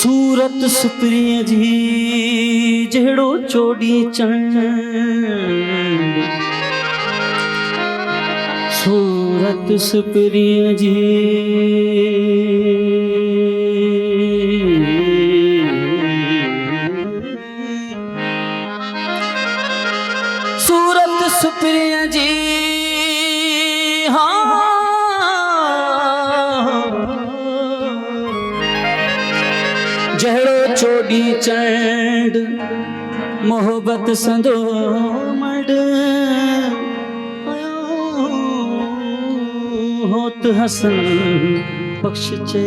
सूरत सुप्रिय जी जड़ो चोड़ी चंड सूरत सुप्रिय जी सूरत सुप्रिय जी हाँ जड़ो चोड़ी चंड मोहब्बत संदो मड होत हसन बख्श चे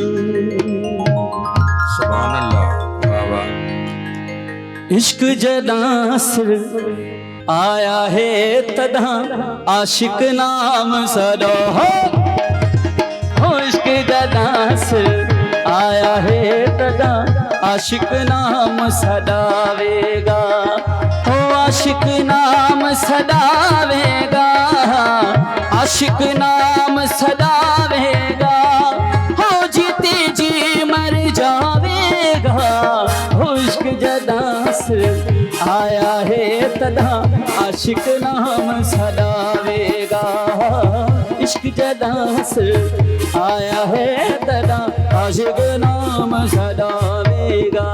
सुभान अल्लाह वाह वाह। इश्क जदा सिर आया है तदा आशिक नाम सदा हो इश्क जदा सिर आया है तदा आशिक नाम सदावेगा हो आशिक नाम सदावेगा आशिक नाम सदावेगा हो जीते जी मर जावेगा हो इश्क जदा से आया है तदा आशिक नाम सदावेगा इश्क जदा से आया है तदा आशिक नाम सदावेगा।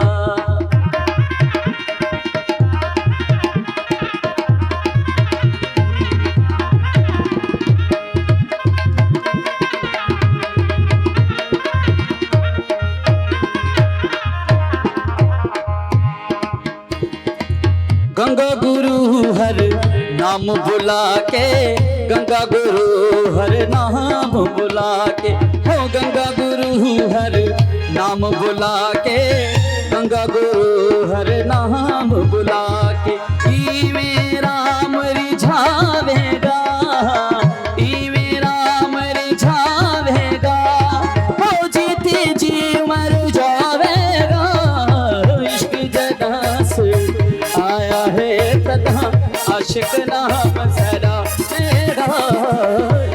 गंगा गुरु हर नाम बुला के गंगा गुरु हर नाम बुला के हो गंगा गुरु हर नाम बुला के गंगा गुरु हर नाम बुला के ई मेरा मरी झावेगा ई मेरा मरी झावेगा हो जीते जी मर जावेगा इश्क जदा से आया है तदा आशिक नाम सदावेगा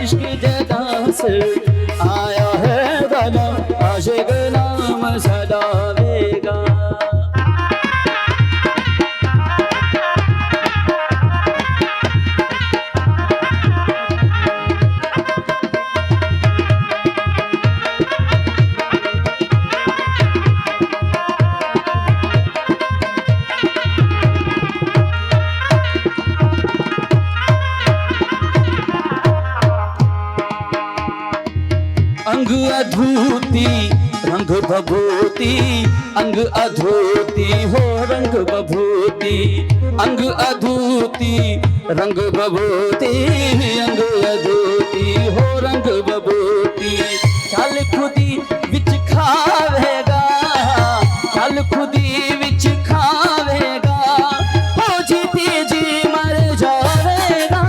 इश्क जदा से आया है तदा आशिक नाम सदावेगा। अंग अधूती रंग बभूति अंग अधूती हो रंग बभूति अंग अधूती रंग बभूति अंग अधूती हो रंग बभूति चल खुदी विच खावेगा चल खुदी विच खावेगा हो जीती जी मर जावेगा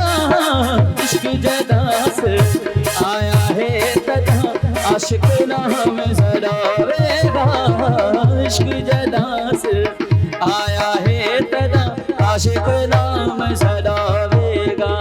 इश्क जदा से आया है तदा आशिक नाम सदावेगा इश्क जदा से आया है तदा आशिक नाम सदावेगा।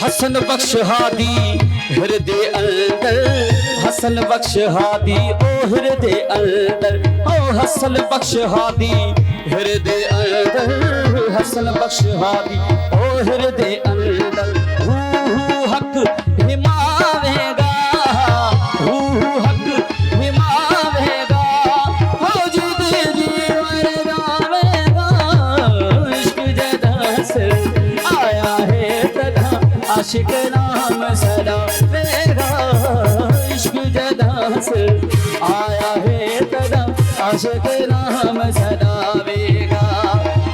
हसन बख्श हादी हृदय अंदर हसन बख्श हादी ओ हृदय अंदर ओ हसन बख्श हादी हृदय अंदर हसन बख्श हादी ओ हृदय अंदर हक हिमावेगा हक हिमावेगा हो जीते जी मर जावेगा इश्क जदा से आया है तदा आशिक नाम सदावेगा इश्क जदा से आया है तदा आशिक नाम सदावेगा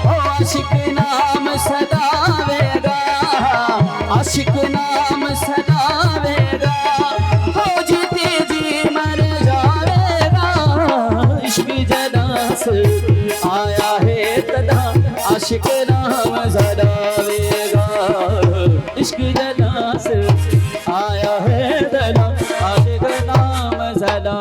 ओ आशिक नाम सदावेगा आशिक नाम सदावेगा हो जीते जी मर जावेगा इश्क जदा से आया है तदा आशिक नाम नाम जलावेगा इश्क जना से आया है दला आशिक नाम जला